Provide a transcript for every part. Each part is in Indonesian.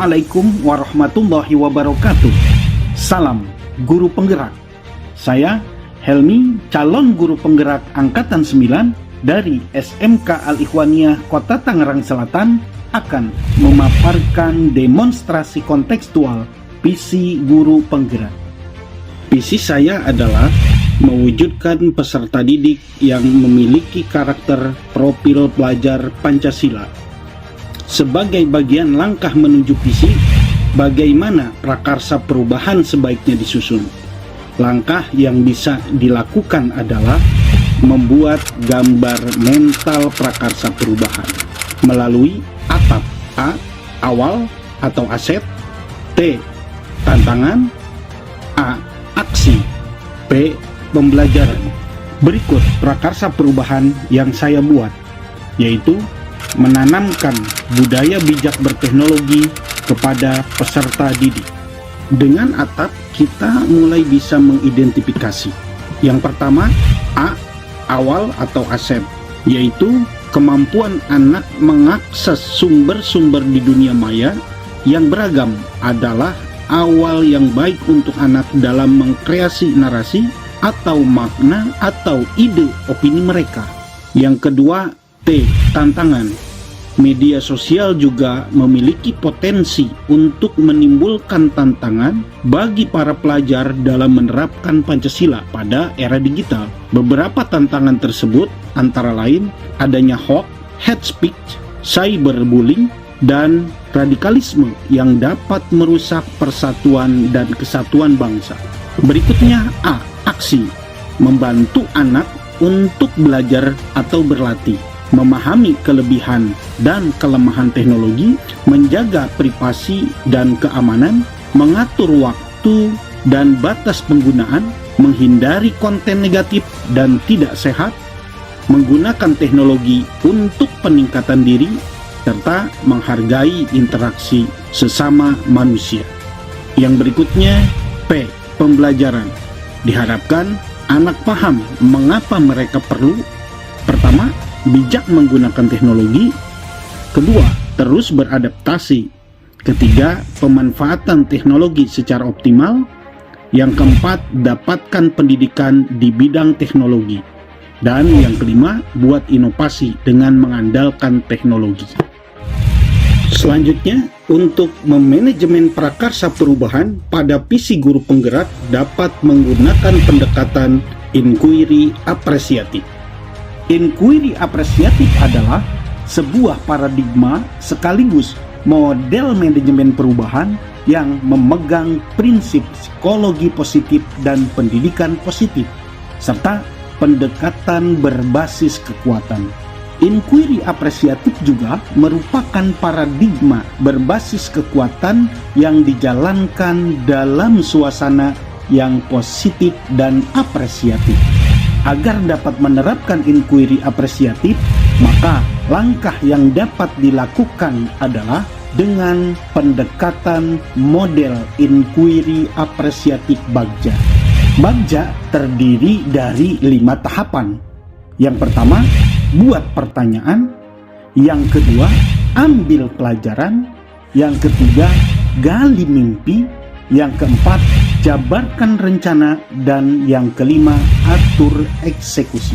Assalamualaikum warahmatullahi wabarakatuh. Salam Guru Penggerak. Saya Helmi, calon guru penggerak Angkatan 9 dari SMK Al-Ikhwaniyah Kota Tangerang Selatan akan memaparkan demonstrasi kontekstual visi guru penggerak. Visi saya adalah mewujudkan peserta didik yang memiliki karakter profil pelajar Pancasila. Sebagai bagian langkah menuju visi, bagaimana prakarsa perubahan sebaiknya disusun. Langkah yang bisa dilakukan adalah membuat gambar mental prakarsa perubahan melalui atap A. Awal atau aset, T. Tantangan, A. Aksi, P. Pembelajaran. Berikut prakarsa perubahan yang saya buat, yaitu menanamkan budaya bijak berteknologi kepada peserta didik. Dengan atap, kita mulai bisa mengidentifikasi. Yang pertama, A. Awal atau aset, yaitu kemampuan anak mengakses sumber-sumber di dunia maya yang beragam adalah awal yang baik untuk anak dalam mengkreasi narasi atau makna atau ide opini mereka. Yang kedua, T. Tantangan. Media sosial juga memiliki potensi untuk menimbulkan tantangan bagi para pelajar dalam menerapkan Pancasila pada era digital. Beberapa tantangan tersebut antara lain adanya hoax, hate speech, cyberbullying, dan radikalisme yang dapat merusak persatuan dan kesatuan bangsa. Berikutnya A. Aksi. Membantu anak untuk belajar atau berlatih, memahami kelebihan dan kelemahan teknologi, menjaga privasi dan keamanan, mengatur waktu dan batas penggunaan, menghindari konten negatif dan tidak sehat, menggunakan teknologi untuk peningkatan diri, serta menghargai interaksi sesama manusia. Yang berikutnya, P. Pembelajaran. Diharapkan anak paham mengapa mereka perlu, pertama, bijak menggunakan teknologi, kedua, terus beradaptasi, ketiga, pemanfaatan teknologi secara optimal, yang keempat, dapatkan pendidikan di bidang teknologi, dan yang kelima, buat inovasi dengan mengandalkan teknologi. Selanjutnya, untuk memanajemen prakarsa perubahan pada visi guru penggerak dapat menggunakan pendekatan inquiry apresiatif. Inquiry apresiatif adalah sebuah paradigma sekaligus model manajemen perubahan yang memegang prinsip psikologi positif dan pendidikan positif, serta pendekatan berbasis kekuatan. Inquiry apresiatif juga merupakan paradigma berbasis kekuatan yang dijalankan dalam suasana yang positif dan apresiatif. Agar dapat menerapkan inquiry apresiatif, maka langkah yang dapat dilakukan adalah dengan pendekatan model inquiry apresiatif Bagja. Bagja terdiri dari 5 tahapan. Yang pertama, buat pertanyaan. Yang kedua, ambil pelajaran. Yang ketiga, gali mimpi. Yang keempat, jabarkan rencana. Dan yang kelima, atur eksekusi.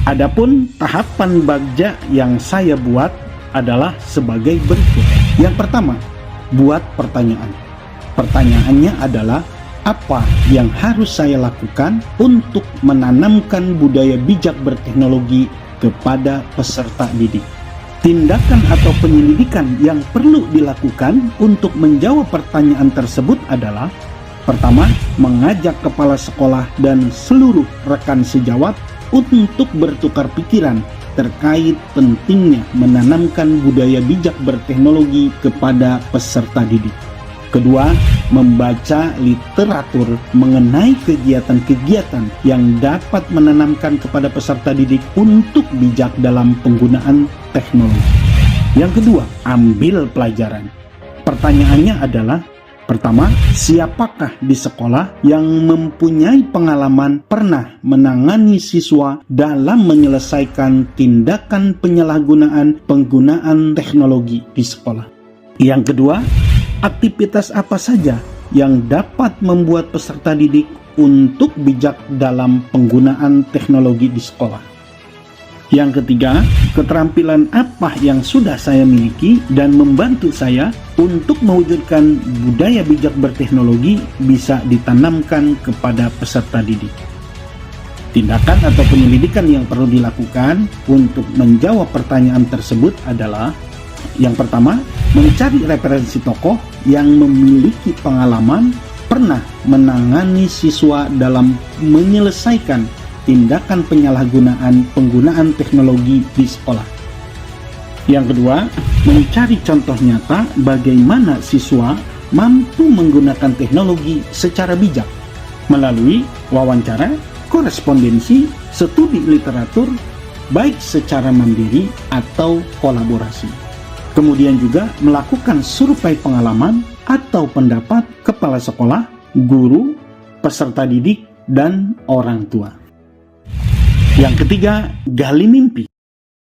Adapun tahapan Bagja yang saya buat adalah sebagai berikut. Yang pertama, buat pertanyaan. Pertanyaannya adalah, apa yang harus saya lakukan untuk menanamkan budaya bijak berteknologi kepada peserta didik? Tindakan atau penyelidikan yang perlu dilakukan untuk menjawab pertanyaan tersebut adalah: pertama, mengajak kepala sekolah dan seluruh rekan sejawat untuk bertukar pikiran terkait pentingnya menanamkan budaya bijak berteknologi kepada peserta didik. Kedua, membaca literatur mengenai kegiatan-kegiatan yang dapat menanamkan kepada peserta didik untuk bijak dalam penggunaan teknologi. Yang kedua, ambil pelajaran. Pertanyaannya adalah, pertama, siapakah di sekolah yang mempunyai pengalaman pernah menangani siswa dalam menyelesaikan tindakan penyalahgunaan penggunaan teknologi di sekolah? Yang kedua, Aktivitas apa saja yang dapat membuat peserta didik untuk bijak dalam penggunaan teknologi di sekolah? Yang ketiga, keterampilan apa yang sudah saya miliki dan membantu saya untuk mewujudkan budaya bijak berteknologi bisa ditanamkan kepada peserta didik. Tindakan atau penyelidikan yang perlu dilakukan untuk menjawab pertanyaan tersebut adalah: yang pertama, mencari referensi tokoh yang memiliki pengalaman pernah menangani siswa dalam menyelesaikan tindakan penyalahgunaan penggunaan teknologi di sekolah. Yang kedua, mencari contoh nyata bagaimana siswa mampu menggunakan teknologi secara bijak melalui wawancara, korespondensi, studi literatur, baik secara mandiri atau kolaborasi. Kemudian juga melakukan survei pengalaman atau pendapat kepala sekolah, guru, peserta didik, dan orang tua. Yang ketiga, gali mimpi.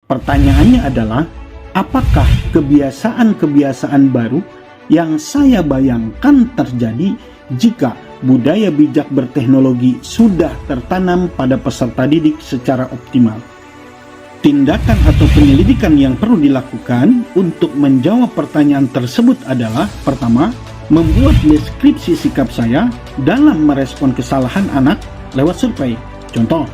Pertanyaannya adalah, apakah kebiasaan-kebiasaan baru yang saya bayangkan terjadi jika budaya bijak berteknologi sudah tertanam pada peserta didik secara optimal? Tindakan atau penyelidikan yang perlu dilakukan untuk menjawab pertanyaan tersebut adalah: pertama, membuat deskripsi sikap saya dalam merespon kesalahan anak lewat survei. Contoh,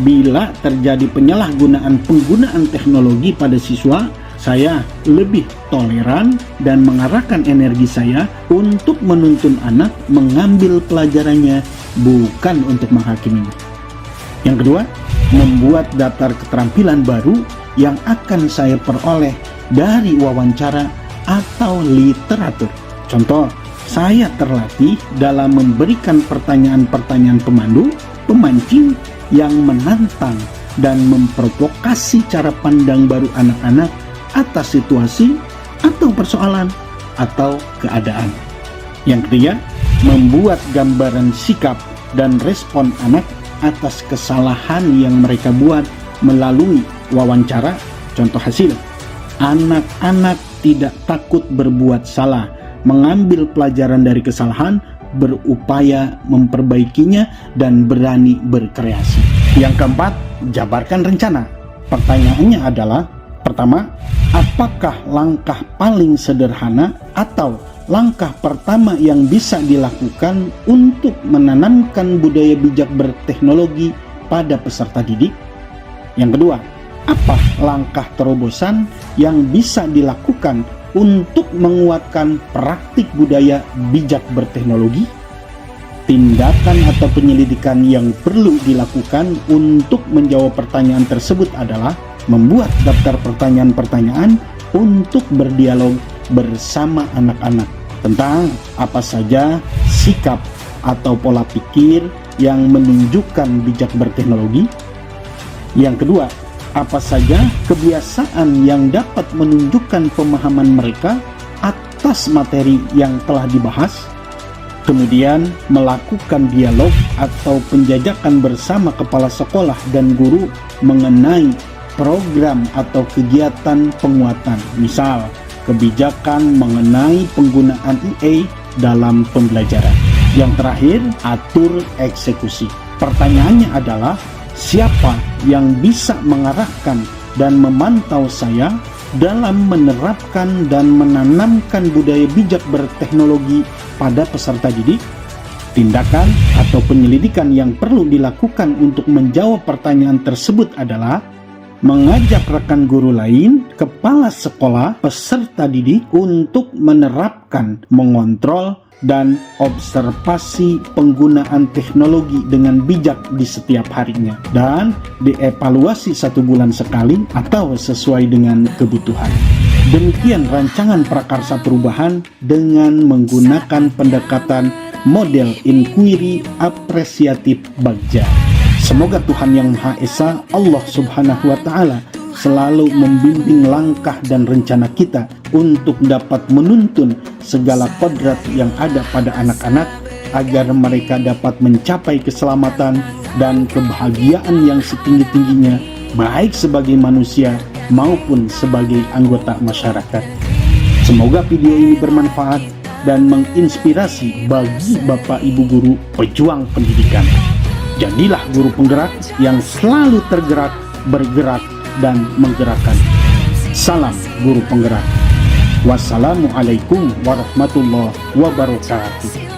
bila terjadi penyalahgunaan penggunaan teknologi pada siswa, saya lebih toleran dan mengarahkan energi saya untuk menuntun anak mengambil pelajarannya, bukan untuk menghakiminya. Yang kedua, membuat daftar keterampilan baru yang akan saya peroleh dari wawancara atau literatur. Contoh, saya terlatih dalam memberikan pertanyaan-pertanyaan pemandu, pemancing yang menantang dan memprovokasi cara pandang baru anak-anak atas situasi atau persoalan atau keadaan. Yang ketiga, membuat gambaran sikap dan respon anak atas kesalahan yang mereka buat melalui wawancara. Contoh hasil: anak-anak tidak takut berbuat salah, mengambil pelajaran dari kesalahan, berupaya memperbaikinya, dan berani berkreasi. Yang keempat, jabarkan rencana. Pertanyaannya adalah: pertama, apakah langkah paling sederhana atau langkah pertama yang bisa dilakukan untuk menanamkan budaya bijak berteknologi pada peserta didik? Yang kedua, apa langkah terobosan yang bisa dilakukan untuk menguatkan praktik budaya bijak berteknologi? Tindakan atau penyelidikan yang perlu dilakukan untuk menjawab pertanyaan tersebut adalah membuat daftar pertanyaan-pertanyaan untuk berdialog bersama anak-anak tentang apa saja sikap atau pola pikir yang menunjukkan bijak berteknologi. Yang kedua, apa saja kebiasaan yang dapat menunjukkan pemahaman mereka atas materi yang telah dibahas. Kemudian melakukan dialog atau penjajakan bersama kepala sekolah dan guru mengenai program atau kegiatan penguatan, misal kebijakan mengenai penggunaan IA dalam pembelajaran. Yang terakhir, atur eksekusi. Pertanyaannya adalah, siapa yang bisa mengarahkan dan memantau saya dalam menerapkan dan menanamkan budaya bijak berteknologi pada peserta didik? Tindakan atau penyelidikan yang perlu dilakukan untuk menjawab pertanyaan tersebut adalah mengajak rekan guru lain, kepala sekolah, peserta didik untuk menerapkan, mengontrol, dan observasi penggunaan teknologi dengan bijak di setiap harinya, dan dievaluasi 1 bulan sekali atau sesuai dengan kebutuhan. Demikian rancangan prakarsa perubahan dengan menggunakan pendekatan model inquiry apresiatif Bagja. Semoga Tuhan Yang Maha Esa, Allah Subhanahu wa Ta'ala, selalu membimbing langkah dan rencana kita untuk dapat menuntun segala kodrat yang ada pada anak-anak agar mereka dapat mencapai keselamatan dan kebahagiaan yang setinggi-tingginya, baik sebagai manusia maupun sebagai anggota masyarakat. Semoga video ini bermanfaat. dan menginspirasi bagi Bapak Ibu guru pejuang pendidikan. Jadilah guru penggerak yang selalu tergerak, bergerak, dan menggerakkan. Salam guru penggerak. Wassalamualaikum warahmatullahi wabarakatuh.